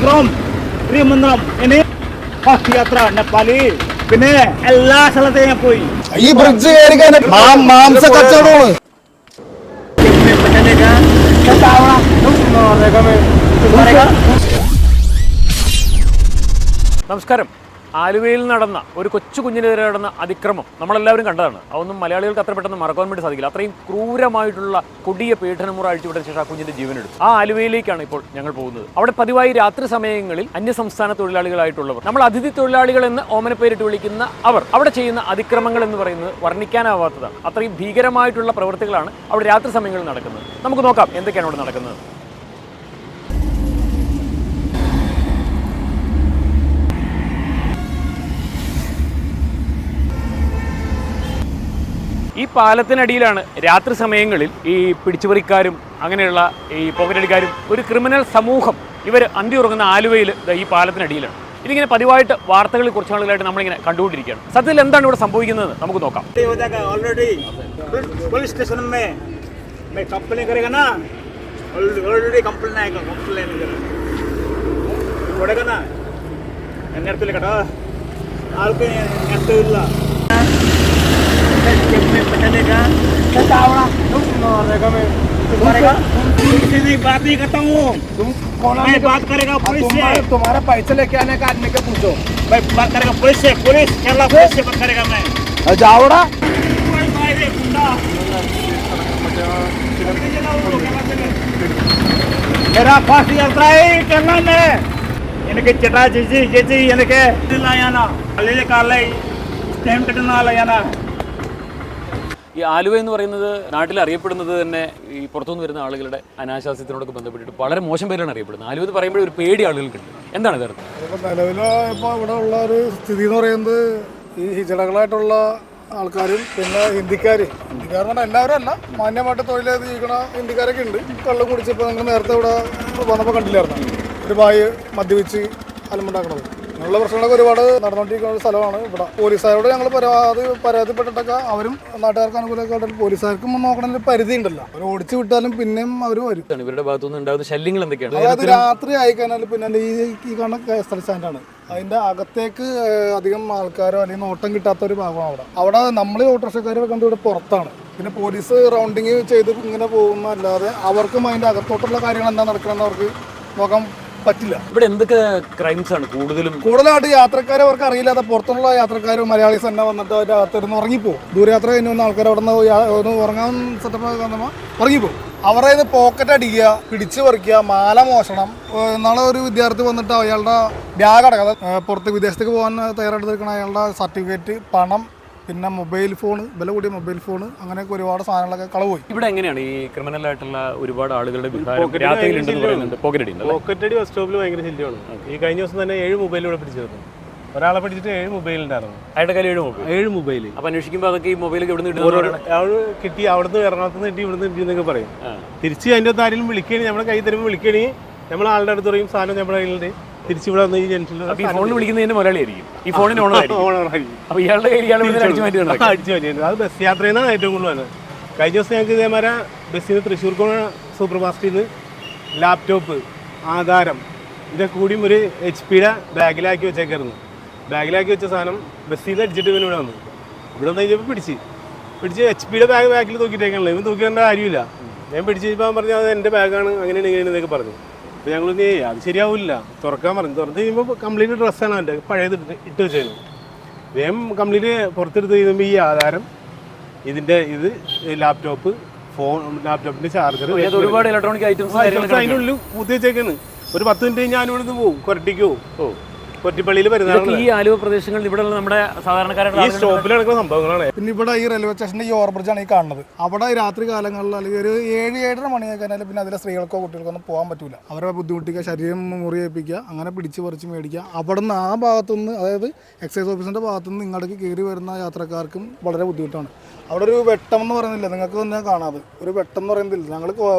from Trivandrum in first yatra Nepali. പിന്നെ എല്ലാ സ്ഥലത്തെയും ഞാൻ പോയി. ഈ ബ്രിഡ്ജ് മാംസ കച്ചവടമാണ്. നമസ്കാരം. ആലുവയിൽ നടന്ന ഒരു കൊച്ചു കുഞ്ഞിനെതിരെ നടന്ന അതിക്രമം നമ്മളെല്ലാവരും കണ്ടതാണ്. അതൊന്നും മലയാളികൾക്ക് അത്ര പെട്ടെന്ന് മറക്കാൻ വേണ്ടി സാധിക്കില്ല. അത്രയും ക്രൂരമായിട്ടുള്ള കൊടിയ പീഡനമുറ അഴിച്ചുവിട്ട ശേഷം ആ കുഞ്ഞിന്റെ ജീവനെടുത്തു. ആ ആലുവയിലേക്കാണ് ഇപ്പോൾ ഞങ്ങൾ പോകുന്നത്. അവിടെ പതിവായി രാത്രി സമയങ്ങളിൽ അന്യസംസ്ഥാന തൊഴിലാളികളായിട്ടുള്ളവർ, നമ്മൾ അതിഥി തൊഴിലാളികൾ എന്ന് ഓമനപ്പേരിട്ട് വിളിക്കുന്ന അവർ അവിടെ ചെയ്യുന്ന അതിക്രമങ്ങൾ എന്ന് പറയുന്നത് വർണ്ണിക്കാനാവാത്തതാണ്. അത്രയും ഭീകരമായിട്ടുള്ള പ്രവൃത്തികളാണ് അവിടെ രാത്രി സമയങ്ങളിൽ നടക്കുന്നത്. നമുക്ക് നോക്കാം എന്തൊക്കെയാണ് അവിടെ നടക്കുന്നത്. ഈ പാലത്തിനടിയിലാണ് രാത്രി സമയങ്ങളിൽ ഈ പിടിച്ചുപറിക്കാരും അങ്ങനെയുള്ള ഈ പോക്കറ്റടിക്കാരും ഒരു ക്രിമിനൽ സമൂഹം ഇവർ അന്തി ഉറങ്ങുന്ന ആലുവയിൽ ഈ പാലത്തിനടിയിലാണ്. ഇതിങ്ങനെ പതിവായിട്ട് വാർത്തകളിൽ കുറച്ച് നാളുകളായിട്ട് നമ്മളിങ്ങനെ കണ്ടുകൊണ്ടിരിക്കുകയാണ്. സത്യത്തിൽ എന്താണ് ഇവിടെ സംഭവിക്കുന്നത് നമുക്ക് നോക്കാം. बात नहीं करता हूँ. मैं बात करेगा पुलिस से. तुम्हारा पैसे लेके आने का आदमी के पूछो. मैं बात करेगा पुलिस से. पुलिस केरला पुलिस से बात करेगा. मैं जाओड़ा मेरा फर्स्ट यात्रा है केरला में. എനിക്ക് ചേട്ടാ ചേച്ചി ചേച്ചി എനിക്ക് ഇതിലായാനാ അല്ലെങ്കിൽ കാലേ സ്റ്റേം കിട്ടുന്നാലയാനാ. ഈ ആലുവ എന്ന് പറയുന്നത് നാട്ടിൽ അറിയപ്പെടുന്നത് തന്നെ ഈ പുറത്തുനിന്ന് വരുന്ന ആളുകളുടെ അനാശാസ്യത്തിനോടൊക്കെ ബന്ധപ്പെട്ടിട്ട് വളരെ മോശം പേരാണ് അറിയപ്പെടുന്നത്. ആലുവ എന്ന് പറയുമ്പോൾ ഒരു പേടി ആളുകൾക്കുണ്ട്. എന്താണ് ഇതർത്ഥം? നിലവിൽ ഇപ്പോൾ ഇവിടെ ഉള്ള ഒരു സ്ഥിതി എന്ന് പറയുന്നത് ഈ ഹിജടകളായിട്ടുള്ള ആൾക്കാരും പിന്നെ ഹിന്ദിക്കാരെന്ന് പറഞ്ഞാൽ എല്ലാവരും അല്ല, മാന്യമായിട്ട് തൊഴിൽ ചെയ്ത് ജീവിക്കണ ഹിന്ദിക്കാരൊക്കെ ഉണ്ട്. കള്ളം കുടിച്ചപ്പോൾ നിങ്ങൾ നേരത്തെ ഇവിടെ വന്നപ്പോൾ കണ്ടില്ലായിരുന്നു ഒരു ബായി മദ്യപിച്ച് അലമ്പുണ്ടാക്കണത്. അങ്ങനെയുള്ള പ്രശ്നങ്ങളൊക്കെ ഒരുപാട് നടന്നുകൊണ്ടിരിക്കുന്ന ഒരു സ്ഥലമാണ് ഇവിടെ. പോലീസുകാരോട് ഞങ്ങൾ പരാതിപ്പെട്ടിട്ടൊക്കെ അവരും നാട്ടുകാർക്ക് അനുകൂലമൊക്കെ പോലീസുകാർക്കും നോക്കണമെങ്കിൽ പരിധി ഉണ്ടല്ലോ. അവർ ഓടിച്ചു വിട്ടാലും പിന്നെയും അവർ വരും. ഇവരുടെ ഭാഗത്തുനിന്ന് ഉണ്ടാകുന്ന ശല്യങ്ങൾ എന്തൊക്കെയാണ്? അതായത് രാത്രി ആയിക്കഴിഞ്ഞാൽ പിന്നെ ഈ കാണുന്ന സ്ഥല സ്റ്റാൻഡാണ്, അതിൻ്റെ അകത്തേക്ക് അധികം ആൾക്കാരോ അല്ലെങ്കിൽ നോട്ടം കിട്ടാത്ത ഒരു ഭാഗമാണ് അവിടെ നമ്മൾ ഓട്ടോറിക്ഷക്കാരെ കണ്ട് ഇവിടെ പുറത്താണ്. പിന്നെ പോലീസ് റൗണ്ടിങ് ചെയ്ത് ഇങ്ങനെ പോകുന്നതല്ലാതെ അവർക്കും അതിൻ്റെ അകത്തോട്ടുള്ള കാര്യങ്ങൾ എന്താ നടക്കണമെന്ന് അവർക്ക് നോക്കാൻ പറ്റില്ല. ഇവിടെ എന്തൊക്കെ ക്രൈംസ് ആണ് കൂടുതലായിട്ട് യാത്രക്കാരെ അവർക്ക് അറിയില്ലാതെ പുറത്തുള്ള യാത്രക്കാരും മലയാളീസ് തന്നെ വന്നിട്ട് അവരുടെ അകത്തിരുന്ന് ഉറങ്ങിപ്പോകും. ദൂരയാത്ര കഴിഞ്ഞ് വന്ന ആൾക്കാർ അവിടെ നിന്ന് ഉറങ്ങാൻ സെറ്റപ്പ് ഉറങ്ങിപ്പോകും. അവരുടെ പോക്കറ്റ് അടിക്കുക, പിടിച്ചു പറിക്കുക, മാല മോഷണം. നാളെ ഒരു വിദ്യാർത്ഥി വന്നിട്ട് അയാളുടെ ബാഗ് അടക്കാതെ പുറത്ത് വിദേശത്തേക്ക് പോകാൻ തയ്യാറെടുത്തിരിക്കണം. അയാളുടെ സർട്ടിഫിക്കറ്റ്, പണം, പിന്നെ മൊബൈൽ ഫോൺ, വില കൂടിയ മൊബൈൽ ഫോൺ, അങ്ങനെയൊക്കെ ഒരുപാട് സാധനങ്ങളൊക്കെ കളവുപോയി. ഇവിടെ എങ്ങനെയാണ് ഈ ക്രിമിനൽ ആയിട്ടുള്ള ഒരുപാട് ആളുകളുടെ പോക്കറ്റടി ബസ് സ്റ്റോപ്പിൽ ഭയങ്കര ശല്യമാണ്. ഈ കഴിഞ്ഞ ദിവസം തന്നെ 7 മൊബൈൽ ഇവിടെ പിടിച്ചിരുന്നു. ഒരാളെ പിടിച്ചിട്ട് 7 മൊബൈൽ ഉണ്ടായിരുന്നു. അയാളുടെ കയ്യിൽ 7 മൊബൈൽ. അപ്പൊ അന്വേഷിക്കുമ്പോൾ അതൊക്കെ ഈ മൊബൈലൊക്കെ എവിടെ കിട്ടി, അവിടുന്ന് എറണാകുളത്ത് കിട്ടി, ഇവിടുന്ന് കിട്ടി എന്നൊക്കെ പറയും. തിരിച്ച് അതിൻ്റെ അകത്ത് ആരെങ്കിലും വിളിക്കുകയാണെങ്കിൽ നമ്മുടെ കൈ തരുമ്പോൾ വിളിക്കുകയാണെങ്കിൽ നമ്മൾ ആളുടെ അടുത്ത് പറയും സാധനം നമ്മുടെ കയ്യിലുണ്ട്, തിരിച്ചിവിടെ വന്ന് ഈ ജംഗ്ഷനിൽ ഫോണിൽ വിളിക്കുന്നതിന് മലയാളിയായിരിക്കും. ഈ ഫോണിന് ഓണറായിരിക്കും. അപ്പൊ ഇയാളുടെ കയ്യിൽ അടിച്ചു മാറ്റിയിട്ടുണ്ട്. അത് ബസ് യാത്രയിൽ നിന്നാണ് ഏറ്റവും കൂടുതൽ വന്നത്. കഴിഞ്ഞ ദിവസം ഞങ്ങൾക്ക് ഇതേമാരെ ബസ്സിൽ നിന്ന് തൃശ്ശൂർ സൂപ്പർ ഫാസ്റ്റിൽ നിന്ന് ലാപ്ടോപ്പ്, ആധാരം ഇതൊക്കെ കൂടിയും ഒരു HP-യുടെ ബാഗിലാക്കി വെച്ചേക്കായിരുന്നു. ബാഗിലാക്കി വെച്ച സാധനം ബസ്സിൽ നിന്ന് അടിച്ചിട്ട് ഇവൻ ഇവിടെ വന്നു. ഇവിടെ വന്ന് കഴിഞ്ഞപ്പോൾ പിടിച്ച് HP-യുടെ ബാഗിൽ തൂക്കിയിട്ടേക്കാണല്ലോ. ഇവൻ തൂക്കേണ്ട കാര്യമില്ല. ഞാൻ പിടിച്ച് കഴിഞ്ഞപ്പോൾ പറഞ്ഞാൽ അത് എൻ്റെ ബാഗാണ്, അങ്ങനെയാണ് ഇങ്ങനെയെന്നൊക്കെ പറഞ്ഞു. അപ്പോൾ ഞങ്ങൾ അത് ശരിയാവില്ല, തുറക്കാൻ പറഞ്ഞു. തുറന്ന് കഴിയുമ്പോൾ കംപ്ലീറ്റ് ഡ്രസ്സാണ് എൻ്റെ പഴയത് ഇട്ട് വെച്ചായിരുന്നു. വേഗം കംപ്ലീറ്റ് പുറത്തെടുത്ത് കഴിയുമ്പോൾ ഈ ആധാരം, ഇതിൻ്റെ ലാപ്ടോപ്പ്, ഫോൺ, ലാപ്ടോപ്പിൻ്റെ ചാർജർ, ഒരുപാട് ഇലക്ട്രോണിക് ഐറ്റംസ് അതിൻ്റെ ഉള്ളിൽ പൂത്തി വെച്ചേക്കാണ്. ഒരു 10 മിനിറ്റ് ഞാൻ ഇവിടുന്ന് പോകും, കൊരട്ടിക്ക് പോകും. കൊറ്റിപ്പള്ളിയിൽ വരുന്നതാണ് ഈ ആലുവ പ്രദേശങ്ങളിൽ ഇവിടെ നമ്മുടെ സാധാരണക്കാരുടെ ഈ സ്റ്റോപ്പിൽ നടക്കുന്ന സംഭവങ്ങളാണ്. പിന്നെ ഇവിടെ ഈ റെയിൽവേ സ്റ്റേഷൻ്റെ ഈ ഓവർബ്രിഡ്ജാണ് ഈ കാണുന്നത്. അവിടെ രാത്രി കാലങ്ങളിൽ അല്ലെങ്കിൽ ഒരു 7-7:30 മണിയൊക്കെ കഴിഞ്ഞാൽ പിന്നെ അതിലെ സ്ത്രീകൾക്കോ കുട്ടികൾക്കോ ഒന്നും പോകാൻ പറ്റില്ല. അവരെ ബുദ്ധിമുട്ടിക്കുക, ശരീരം മുറിയേൽപ്പിക്കുക, അങ്ങനെ പിടിച്ച് പറിച്ച് മേടിക്കുക. അവിടെ നിന്ന് ആ ഭാഗത്തുനിന്ന്, അതായത് എക്സൈസ് ഓഫീസിൻ്റെ ഭാഗത്തുനിന്ന് ഇങ്ങോട്ടേക്ക് കയറി വരുന്ന യാത്രക്കാർക്കും വളരെ ബുദ്ധിമുട്ടാണ്. അവിടെ ഒരു വെട്ടം എന്ന് പറയുന്നില്ല, നിങ്ങൾക്ക് തന്നെ കാണാതെ ഒരു വെട്ടം എന്ന് പറയുന്നില്ല. ഞങ്ങൾ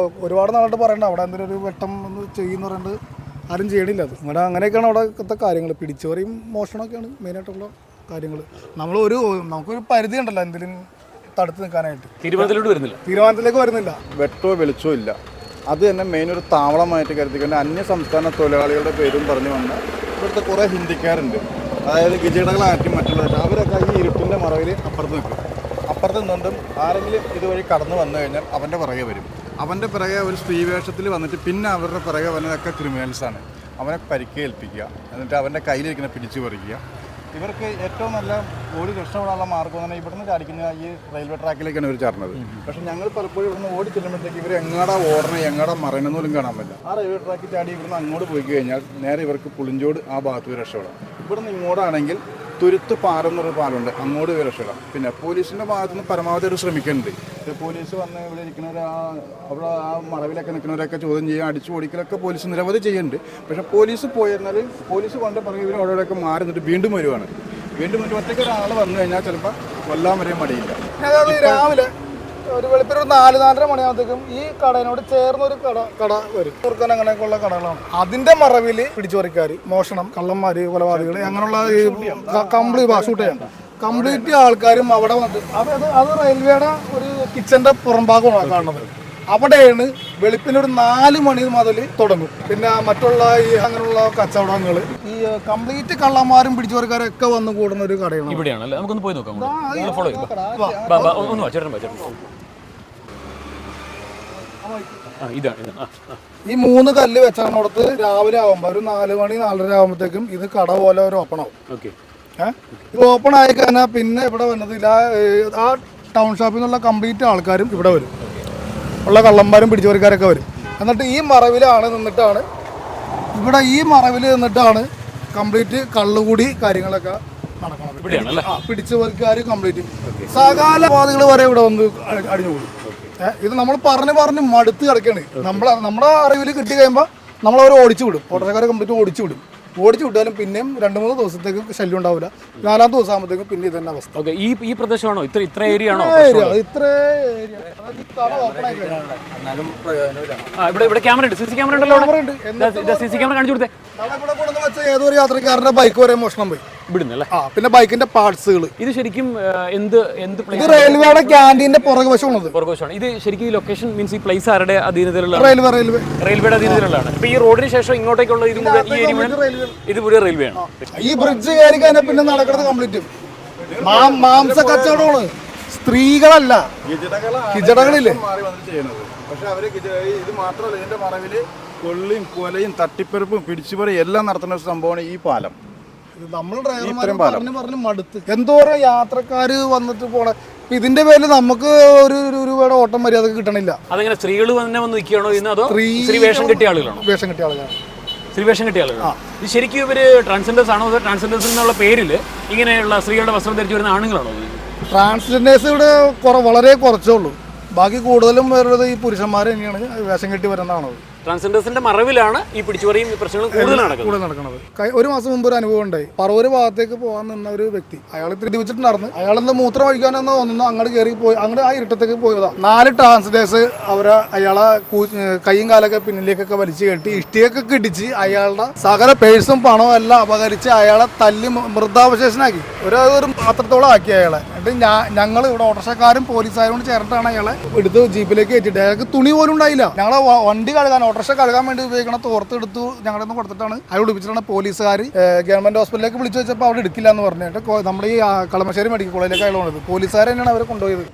ഒരുപാട് നാളായിട്ട് പറയണ്ട അവിടെ എന്തെങ്കിലും ഒരു വെട്ടം ഒന്ന് ചെയ്യുന്ന പറയുന്നത് ആരും ചെയ്യണില്ല. അത് ഇവിടെ അങ്ങനെയൊക്കെയാണ് അവിടത്തെ കാര്യങ്ങൾ. പിടിച്ചുപറിയും മോഷണമൊക്കെയാണ് മെയിനായിട്ടുള്ള കാര്യങ്ങൾ. നമുക്കൊരു പരിധി ഉണ്ടല്ലോ എന്തെങ്കിലും തടുത്ത് നിൽക്കാനായിട്ട്. തീരുമാനത്തിലേക്ക് വരുന്നില്ല. വെട്ടോ വെളിച്ചോ ഇല്ല. അത് തന്നെ മെയിൻ ഒരു താവളമായിട്ട് കരുതിക്കൊണ്ട് അന്യ സംസ്ഥാന തൊഴിലാളികളുടെ പേരും പറഞ്ഞു വന്ന ഇവിടുത്തെ കുറേ ഹിന്ദിക്കാരുണ്ട്. അതായത് ഗിജടകളാറ്റി മറ്റുള്ളവർ അവരൊക്കെ ഈ ഇരുട്ടിൻ്റെ മറവിൽ അപ്പുറത്ത് നിൽക്കും. അപ്പുറത്ത് നിന്നുകൊണ്ടും ആരെങ്കിലും ഇതുവഴി കടന്നു വന്നു കഴിഞ്ഞാൽ അവൻ്റെ പിറകെ വരും. അവൻ്റെ പിറകെ ഒരു സ്ത്രീവേഷത്തിൽ വന്നിട്ട് പിന്നെ അവരുടെ പിറകെ വന്നതൊക്കെ ക്രിമിനൽസാണ്. അവനെ പരിക്കേൽപ്പിക്കുക, എന്നിട്ട് അവൻ്റെ കയ്യിലിരിക്കുന്ന പിടിച്ചു പറിക്കുക. ഇവർക്ക് ഏറ്റവും നല്ല ഓടി രക്ഷപ്പെടാനുള്ള മാർഗ്ഗം എന്ന് പറഞ്ഞാൽ ഇവിടുന്ന് ചാടിക്കുന്ന ഈ റെയിൽവേ ട്രാക്കിലേക്കാണ് ഇവർ ചാടുന്നത്. പക്ഷേ ഞങ്ങൾ പലപ്പോഴും ഇവിടുന്ന് ഓടി ചെല്ലുമ്പോഴത്തേക്ക് ഇവർ എങ്ങാടാ ഓടണം എങ്ങാടാ മറയണമെന്ന് പോലും കാണാൻ പറ്റില്ല. ആ റെയിൽവേ ട്രാക്കിൽ ചാടി ഇവിടുന്ന് അങ്ങോട്ട് പോയി കഴിഞ്ഞാൽ നേരെ ഇവർക്ക് പുളിഞ്ചോട് ആ ഭാഗത്ത് രക്ഷപ്പെടാം. ഇവിടുന്ന് ഇങ്ങോട്ടാണെങ്കിൽ തുരുത്ത് പാലം എന്നൊരു പാലമുണ്ട്, അങ്ങോട്ട് ഇവർ രക്ഷപ്പെടാം. പിന്നെ പോലീസിൻ്റെ ഭാഗത്തുനിന്ന് പരമാവധി അവർ ശ്രമിക്കുന്നുണ്ട്. പോലീസ് വന്ന് ഇവിടെ ഇരിക്കുന്നവർ അവിടെ ആ മറവിലൊക്കെ നിൽക്കുന്നവരൊക്കെ ചോദ്യം ചെയ്യുക, അടിച്ചു ഓടിക്കലൊക്കെ പോലീസ് നിരവധി ചെയ്യുന്നുണ്ട്. പക്ഷേ പോലീസ് പോയിരുന്നാൽ പോലീസ് കൊണ്ട് പറഞ്ഞ് ഇവർ അവിടെയൊക്കെ മാറി നിന്നിട്ട് വീണ്ടും വരുവാണ്. വീണ്ടും ഒറ്റയ്ക്ക് ഒരാൾ വന്നു കഴിഞ്ഞാൽ ചിലപ്പോൾ കൊല്ലാൻ വരെയും മടിയില്ല. രാവിലെ ഒരു വെളുപ്പിന് ഒരു 4-4:30 മണിയാകുമ്പോഴത്തേക്കും ഈ കടയിനോട് ചേർന്നൊരു കട വരും. കുറുക്കൻ അങ്ങനെയൊക്കെയുള്ള കടകളാണ്. അതിന്റെ മറവിൽ പിടിച്ചുപറിക്കാര്, മോഷണം, കള്ളന്മാര്, കൊലപാതകൾ അങ്ങനെയുള്ള കംപ്ലീറ്റ് ആൾക്കാരും അവിടെ വന്നിട്ട് അത് റെയിൽവേയുടെ ഒരു കിച്ചന്റെ പുറംഭാഗമാണ് കാണുന്നത്. അവിടെയാണ് വെളുപ്പിനൊരു 4 മണി മുതൽ തുടങ്ങും. പിന്നെ മറ്റുള്ള ഈ അങ്ങനെയുള്ള കച്ചവടങ്ങൾ ഈ കംപ്ലീറ്റ് കള്ളന്മാരും പിടിച്ചുപറിക്കാരും ഒക്കെ വന്ന് കൂടുന്ന ഒരു കടയാണ്. ഇവിടെയാണല്ലേ? നമുക്കൊന്ന് പോയി നോക്കാം. ഈ 3 കല്ല് വെച്ചോടത്ത് രാവിലെ ആകുമ്പോൾ ഒരു 4 മണി 4:30 ആകുമ്പോഴത്തേക്കും ഇത് കട പോലെ ഒരു ഓപ്പൺ ആവും. ഇത് ഓപ്പൺ ആയി കഴിഞ്ഞാൽ പിന്നെ ഇവിടെ വന്നതില്ല, ആ ടൗൺ ഷോപ്പിൽ നിന്നുള്ള കംപ്ലീറ്റ് ആൾക്കാരും ഇവിടെ വരും. ഉള്ള കള്ളന്മാരും പിടിച്ചുപറിക്കാരൊക്കെ വരും. എന്നിട്ട് ഈ മറവിലാണ് നിന്നിട്ടാണ് കംപ്ലീറ്റ് കള്ളുകൂടി കാര്യങ്ങളൊക്കെ നടക്കണം. പിടിച്ചുപറിക്കാർ കംപ്ലീറ്റ് സകാലവാദികൾ വരെ ഇവിടെ വന്ന് അടിഞ്ഞുകൂടും. ഇത് നമ്മൾ പറഞ്ഞ് മടുത്ത് കിടക്കുകയാണ്. നമ്മുടെ അറിവിൽ കിട്ടി കഴിയുമ്പോൾ നമ്മളവർ ഓടിച്ചു വിടും. ഓട്ടോക്കാരെ കംപ്ലീറ്റ് ഓടിച്ചു വിട്ടാലും പിന്നെയും 2-3 ദിവസത്തേക്ക് ശല്യം ഉണ്ടാവില്ല. 4-ാമത്തെ ദിവസം ആകുമ്പോഴത്തേക്കും പിന്നെ ഇത് തന്നെ അവസ്ഥ. ഈ പ്രദേശമാണോ ഇത്ര ഏരിയ ആണോ? ഇവിടെ ക്യാമറ ഉണ്ട്, CC ക്യാമറ ഉണ്ടല്ലോ. CC ക്യാമറ കാണിച്ചു കൊടുത്തേ. ഏതൊരു യാത്രക്കാരന്റെ ബൈക്ക് വരെ മോഷണം പോയി ഇവിടുന്നല്ലേ? പിന്നെ ബൈക്കിന്റെ പാർട്സുകൾ. ഇത് ശരിക്കും എന്ത് റെയിൽവേയുടെ ക്യാന്റീന്റെ പുറകുവശമാണത്. ഇത് ശരിക്കും ഈ ലൊക്കേഷൻ മീൻസ് ഈ പ്ലേസ് ആരുടെ അധീനതയിലുള്ള? റെയിൽവേയുടെ അധീനതയിലുള്ളതാണ്. ഇപ്പൊ ഈ റോഡിന് ശേഷം ഇങ്ങോട്ടേക്കുള്ള ഇത് മുഴുവൻ റെയിൽവേ ആണ്. ഈ ബ്രിഡ്ജ് കയറി കഴിഞ്ഞാൽ പിന്നെ നടക്കുന്നത് കംപ്ലീറ്റ് മാംസ കച്ചവടമാണ്. സ്ത്രീകളല്ല, ഹിജടകളില്ലേ. പക്ഷെ അവര് ഇത് മാത്രമല്ല, ഇതിന്റെ മറവില് കൊള്ളിയും കൊലയും തട്ടിപ്പെറുപ്പും പിടിച്ചുപറിയും എല്ലാം നടത്തുന്ന ഒരു സംഭവമാണ് ഈ പാലം. നമ്മൾ ഡ്രൈവർമാർ മടുത്ത് എന്തോരം യാത്രക്കാര് വന്നിട്ട് പോണേ. ഇതിന്റെ പേരിൽ നമുക്ക് ഒരു രൂപയുടെ ഓട്ടം മര്യാദ കിട്ടണില്ല. അതെങ്ങനെ സ്ത്രീകൾ തന്നെ വന്ന് നിൽക്കുകയാണോ ഇന്ന്, അതോ സ്ത്രീ വേഷം കിട്ടിയ ആളുകളാണോ? വേഷം കിട്ടിയ ആളുകളാണ്. സ്ത്രീ വേഷം കിട്ടിയ ആളുകളാണ്. ഇത് ശരിക്കും ഇവര് ട്രാൻസ്ജെൻഡേഴ്സ് ആണോ, അതോ ട്രാൻസ്ജെൻഡേഴ്സ് എന്നുള്ള പേരിൽ ഇങ്ങനെയുള്ള സ്ത്രീകളുടെ വസ്ത്രം ധരിച്ചു വരുന്ന ആണുങ്ങളാണോ? ട്രാൻസ്ജെൻഡേഴ്സ് ഇവിടെ വളരെ കുറച്ചേ ഉള്ളൂ. ബാക്കി കൂടുതലും വരുന്നത് ഈ പുരുഷന്മാർ തന്നെയാണ് വേഷം കെട്ടി വരുന്നതാണ്. ട്രാൻസ്ജെൻഡേഴ്സിന്റെ മറവിലാണ് ഈ പിടിച്ചുപറിയും പ്രശ്നങ്ങളും കൂടുതൽ നടക്കുന്നത്. ഒരു മാസം മുമ്പ് ഒരു അനുഭവം ഉണ്ടായി. പറവൂര് ഭാഗത്തേക്ക് പോകാൻ നിന്ന ഒരു വ്യക്തി, അയാൾ തിരിവിച്ചിട്ടുണ്ടായിരുന്നു. അയാളെന്താ മൂത്രം ഒഴിക്കാനെന്ന് തോന്നുന്നു അങ്ങോട്ട് കയറി പോയി, അങ്ങോട്ട് ആ ഇരുട്ടത്തേക്ക് പോയതാ. 4 ട്രാൻസ്ജെൻഡേഴ്സ് അയാളെ കൈയും കാലൊക്കെ പിന്നിലേക്കൊക്കെ വലിച്ചു കെട്ടി ഇഷ്ടിയൊക്കെ ഇടിച്ച് അയാളുടെ സകല പേഴ്സും പണവും എല്ലാം അപകരിച്ച് അയാളെ തല്ലി മൃതാവശേഷനാക്കി. ഒരു പാത്രത്തോളം ആക്കി അയാളെ. എന്നിട്ട് ഞങ്ങൾ ഇവിടെ ഓട്ടോറിക്ഷക്കാരും പോലീസുകാരും കൂടി ചേർന്നിട്ടാണ് അയാളെ എടുത്ത് ജീപ്പിലേക്ക് കയറ്റിട്ട്. അയാൾക്ക് തുണി പോലും ഉണ്ടായില്ല. ഞങ്ങളെ വണ്ടി കഴുകാൻ ഓട്ടോറിക്ഷ കഴുകാൻ വേണ്ടി ഉപയോഗിക്കണ തോർത്തെടുത്തു ഞങ്ങളുടെ നിന്ന് കൊടുത്തിട്ടാണ് അയാൾ ഉടിപ്പിച്ചിട്ടാണ് പോലീസുകാർ ഗവൺമെന്റ് ഹോസ്പിറ്റലിലേക്ക് വിളിച്ചു വെച്ചപ്പോൾ അവിടെ എടുക്കില്ല എന്ന് പറഞ്ഞിട്ട് നമ്മുടെ ഈ കളമശ്ശേരി മെഡിക്കൽ കോളേജിലേക്ക് അയാൾ വന്നത്. പോലീസുകാർ തന്നെയാണ് അവരെ കൊണ്ടുപോയത്.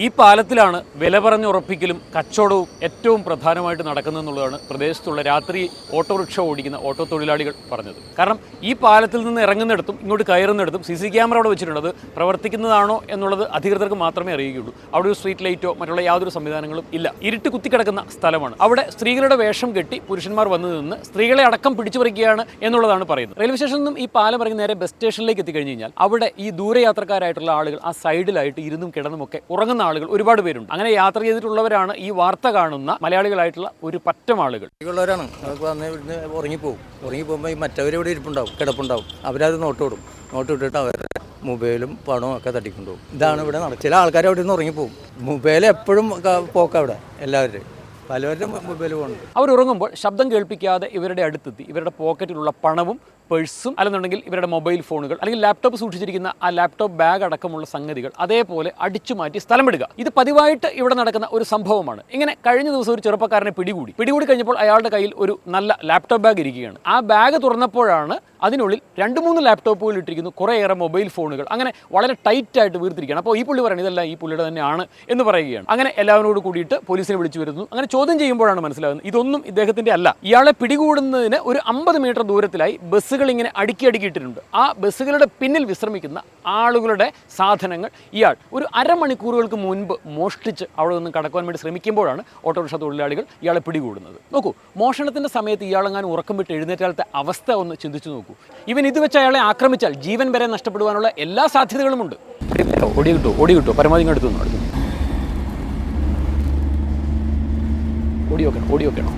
ഈ പാലത്തിലാണ് വില പറഞ്ഞുറപ്പിക്കലും കച്ചവടവും ഏറ്റവും പ്രധാനമായിട്ട് നടക്കുന്നതെന്നുള്ളതാണ് പ്രദേശത്തുള്ള രാത്രി ഓട്ടോറിക്ഷ ഓടിക്കുന്ന ഓട്ടോ തൊഴിലാളികൾ പറഞ്ഞത്. കാരണം ഈ പാലത്തിൽ നിന്ന് ഇറങ്ങുന്നിടത്തും ഇങ്ങോട്ട് കയറുന്നിടത്തും CC ക്യാമറ അവിടെ വെച്ചിട്ടുണ്ട്. അത് പ്രവർത്തിക്കുന്നതാണോ എന്നുള്ളത് അധികൃതർക്ക് മാത്രമേ അറിയുകയുള്ളൂ. അവിടെ ഒരു സ്ട്രീറ്റ് ലൈറ്റോ മറ്റുള്ള യാതൊരു സംവിധാനങ്ങളും ഇല്ല. ഇരുട്ട് കുത്തിക്കിടക്കുന്ന സ്ഥലമാണ്. അവിടെ സ്ത്രീകളുടെ വേഷം കെട്ടി പുരുഷന്മാർ വന്നു നിന്ന് സ്ത്രീകളെ അടക്കം പിടിച്ചു പറിക്കുകയാണ് എന്നുള്ളതാണ് പറയുന്നത്. റെയിൽവേ സ്റ്റേഷനിൽ നിന്നും ഈ പാലം ഇറങ്ങി നേരെ ബസ് സ്റ്റേഷനിലേക്ക് എത്തിക്കഴിഞ്ഞ് കഴിഞ്ഞാൽ അവിടെ ഈ ദൂരയാത്രക്കാരായിട്ടുള്ള ആളുകൾ ആ സൈഡിലായിട്ട് ഇരുന്നും കിടന്നുമൊക്കെ ഉറങ്ങുന്ന ആളുകൾ ഒരുപാട് പേരുണ്ട്. അങ്ങനെ യാത്ര ചെയ്തിട്ടുള്ളവരാണ് ഈ വാർത്ത കാണുന്ന മലയാളികളായിട്ടുള്ള ഒരു പറ്റം ആളുകൾ. ഉള്ളവരാണ് അതൊക്കെ വന്ന് ഇവിടുന്ന് ഉറങ്ങിപ്പോകുമ്പോൾ ഈ മറ്റവരിവിടെ ഇരിപ്പുണ്ടാവും, കിടപ്പുണ്ടാവും. അവരത് നോട്ട് ഇട്ടിട്ട് അവരുടെ മൊബൈലും പണവും ഒക്കെ തട്ടിക്കൊണ്ടുപോകും. ഇതാണ് ഇവിടെ നടക്കുക. ചില ആൾക്കാർ അവിടെ നിന്ന് ഉറങ്ങിപ്പോകും. മൊബൈൽ എപ്പോഴും പോക്കവിടെ എല്ലാവരുടെയും. പലവരുടെ മൊബൈൽ പോകുന്നുണ്ട്. അവരുറങ്ങുമ്പോൾ ശബ്ദം കേൾപ്പിക്കാതെ ഇവരുടെ അടുത്തെത്തി ഇവരുടെ പോക്കറ്റിലുള്ള പണവും പേഴ്സും അല്ലെന്നുണ്ടെങ്കിൽ ഇവരുടെ മൊബൈൽ ഫോണുകൾ അല്ലെങ്കിൽ ലാപ്ടോപ്പ് സൂക്ഷിച്ചിരിക്കുന്ന ആ ലാപ്ടോപ്പ് ബാഗ് അടക്കമുള്ള സംഗതികൾ അതേപോലെ അടിച്ചു മാറ്റി സ്ഥലം വിടുക. ഇത് പതിവായിട്ട് ഇവിടെ നടക്കുന്ന ഒരു സംഭവമാണ്. ഇങ്ങനെ കഴിഞ്ഞ ദിവസം ഒരു ചെറുപ്പക്കാരനെ പിടികൂടി കഴിഞ്ഞപ്പോൾ അയാളുടെ കയ്യിൽ ഒരു നല്ല ലാപ്ടോപ്പ് ബാഗ് ഇരിക്കുകയാണ്. ആ ബാഗ് തുറന്നപ്പോഴാണ് അതിനുള്ളിൽ 2-3 ലാപ്ടോപ്പുകൾ ഇട്ടിരിക്കുന്നു, കുറേയേറെ മൊബൈൽ ഫോണുകൾ, അങ്ങനെ വളരെ ടൈറ്റായിട്ട് വീർത്തിരിക്കുകയാണ്. അപ്പോൾ ഈ പുള്ളി പറയുന്നത് ഇതെല്ലാം ഈ പുള്ളിയുടെ തന്നെയാണ് എന്ന് പറയുകയാണ്. അങ്ങനെ എല്ലാവരോട് കൂടിയിട്ട് പോലീസിനെ വിളിച്ചു വരുന്നു. അങ്ങനെ ചോദ്യം ചെയ്യുമ്പോഴാണ് മനസ്സിലാകുന്നത് ഇതൊന്നും ഇദ്ദേഹത്തിൻ്റെ അല്ല. ഇയാളെ പിടികൂടുന്നതിന് ഒരു 50 മീറ്റർ ദൂരത്തിലായി ബസ്സുകൾ ഇങ്ങനെ അടുക്കിയിട്ടിട്ടുണ്ട്. ആ ബസ്സുകളുടെ പിന്നിൽ വിശ്രമിക്കുന്ന ആളുകളുടെ സാധനങ്ങൾ ഇയാൾ ഒരു അരമണിക്കൂറുകൾക്ക് മുൻപ് മോഷ്ടിച്ച് അവിടെ നിന്ന് കടക്കുവാൻ വേണ്ടി ശ്രമിക്കുമ്പോഴാണ് ഓട്ടോറിക്ഷ തൊഴിലാളികൾ ഇയാളെ പിടികൂടുന്നത്. നോക്കൂ, മോഷണത്തിൻ്റെ സമയത്ത് ഇയാളെങ്ങാനും ഉറക്കം വിട്ട് എഴുന്നേറ്റാലത്തെ അവസ്ഥ ഒന്ന് ചിന്തിച്ചു നോക്കൂ. ഇവൻ ഇത് വെച്ച് അയാളെ ആക്രമിച്ചാൽ ജീവൻ വരെ നഷ്ടപ്പെടുവാനുള്ള എല്ലാ സാധ്യതകളുമുണ്ട്. ഓടി കിട്ടോ പരമാവധി ഇങ്ങോട്ട് അടുത്തു ഓടി വെക്കണോ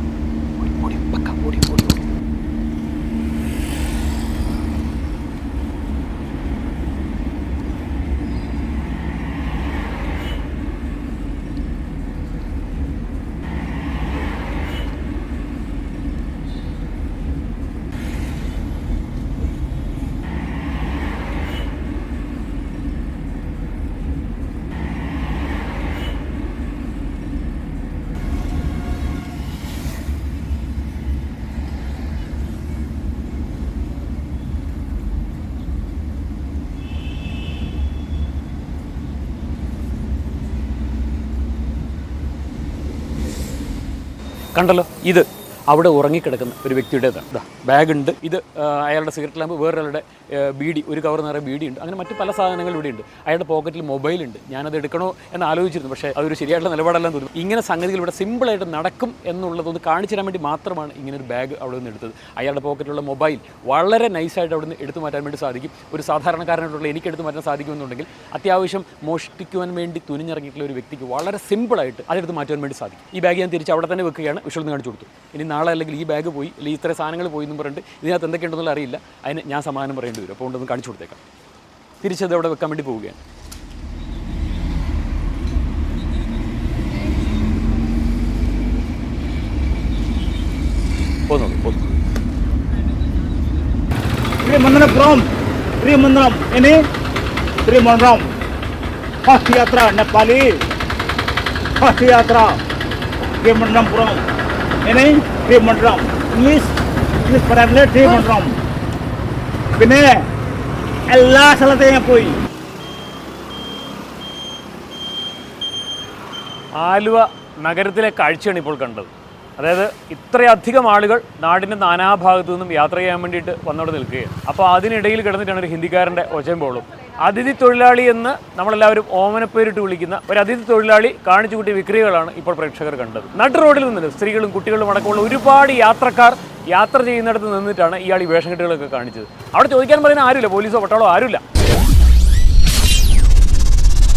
കണ്ടല്ലോ, ഇത് അവിടെ ഉറങ്ങിക്കിടക്കുന്ന ഒരു വ്യക്തിയുടേതാണ്. ബാഗുണ്ട്, ഇത് അയാളുടെ സിഗരറ്റ് ലാമ്പ്, വേറൊരാളുടെ ബീഡി, ഒരു കവർ നിറയെ ബീഡിയുണ്ട്, അങ്ങനെ മറ്റു പല സാധനങ്ങൾ ഇവിടെ ഉണ്ട്. അയാളുടെ പോക്കറ്റിൽ മൊബൈലുണ്ട്. ഞാനത് എടുക്കണോ എന്ന് ആലോചിച്ചിരുന്നു, പക്ഷേ അതൊരു ശരിയായിട്ടുള്ള നിലപാടെല്ലാം തോന്നും. ഇങ്ങനെ സംഗതികൾ ഇവിടെ സിമ്പിളായിട്ട് നടക്കും എന്നുള്ളതൊന്ന് കാണിച്ചു തരാൻ വേണ്ടി മാത്രമാണ് ഇങ്ങനെ ഒരു ബാഗ് അവിടെ നിന്ന് എടുത്തത്. അയാളുടെ പോക്കറ്റിലുള്ള മൊബൈൽ വളരെ നൈസായിട്ട് അവിടെ നിന്ന് എടുത്തു മാറ്റാൻ വേണ്ടി സാധിക്കും. ഒരു സാധാരണക്കാരനായിട്ടുള്ള എനിക്ക് എടുത്തു മാറ്റാൻ സാധിക്കുമെന്നുണ്ടെങ്കിൽ അത്യാവശ്യം മോഷ്ടിക്കുവാൻ വേണ്ടി തുനിഞ്ഞിറങ്ങിയിട്ടുള്ള ഒരു വ്യക്തിക്ക് വളരെ സിമ്പിളായിട്ട് അതെടുത്ത് മാറ്റാൻ വേണ്ടി സാധിക്കും. ഈ ബാഗ് ഞാൻ തിരിച്ച് അവിടെ തന്നെ വെക്കുകയാണ്. വിഷ്വൽ കാണിച്ചു കൊടുത്തു. ഇനി നാളെ അല്ലെങ്കിൽ ഈ ബാഗ് പോയി, അല്ലെങ്കിൽ ഇത്ര സാധനങ്ങൾ പോയി എന്നും പറഞ്ഞിട്ട് ഇതിനകത്ത് എന്തൊക്കെയുണ്ടെന്നുള്ള അറിയില്ല. അതിന് ഞാൻ സമാധാനം പറയേണ്ടി വരും. അപ്പോൾ കൊണ്ടൊന്ന് കാണിച്ചു കൊടുത്തേക്കാം. തിരിച്ചത് അവിടെ വെക്കാൻ വേണ്ടി പോവുകയാണ്. Trivandrum ini Trivandrum Fast Yatra Nepali Fast Yatra Trivandrum ini Trivandrum English പറയാനില്ല. Trivandrum പിന്നെ എല്ലാ സ്ഥലത്തെയും ഞാൻ പോയി. ആലുവ നഗരത്തിലെ കാഴ്ചയാണ് ഇപ്പോൾ കണ്ടത്. അതായത് ഇത്രയധികം ആളുകൾ നാടിൻ്റെ നാനാഭാഗത്തു നിന്നും യാത്ര ചെയ്യാൻ വേണ്ടിയിട്ട് വന്നവിടെ നിൽക്കുകയാണ്. അപ്പോൾ അതിനിടയിൽ കിടന്നിട്ടാണ് ഒരു ഹിന്ദിക്കാരൻ്റെ ഒച്ചമ്പോളും. അതിഥി തൊഴിലാളി എന്ന് നമ്മളെല്ലാവരും ഓമനപ്പേരിട്ട് വിളിക്കുന്ന ഒരു അതിഥി തൊഴിലാളി കാണിച്ചു കൂട്ടിയ വിക്രികളാണ് ഇപ്പോൾ പ്രേക്ഷകർ കണ്ടത്. നടു റോഡിൽ നിന്ന് സ്ത്രീകളും കുട്ടികളും അടക്കമുള്ള ഒരുപാട് യാത്രക്കാർ യാത്ര ചെയ്യുന്നിടത്ത് നിന്നിട്ടാണ് ഇയാൾ ഈ വേഷം കെട്ടുകളൊക്കെ കാണിച്ചത്. അവിടെ ചോദിക്കാൻ പറയുന്ന ആരുമില്ല, പോലീസോ പട്ടാളോ ആരുമില്ല.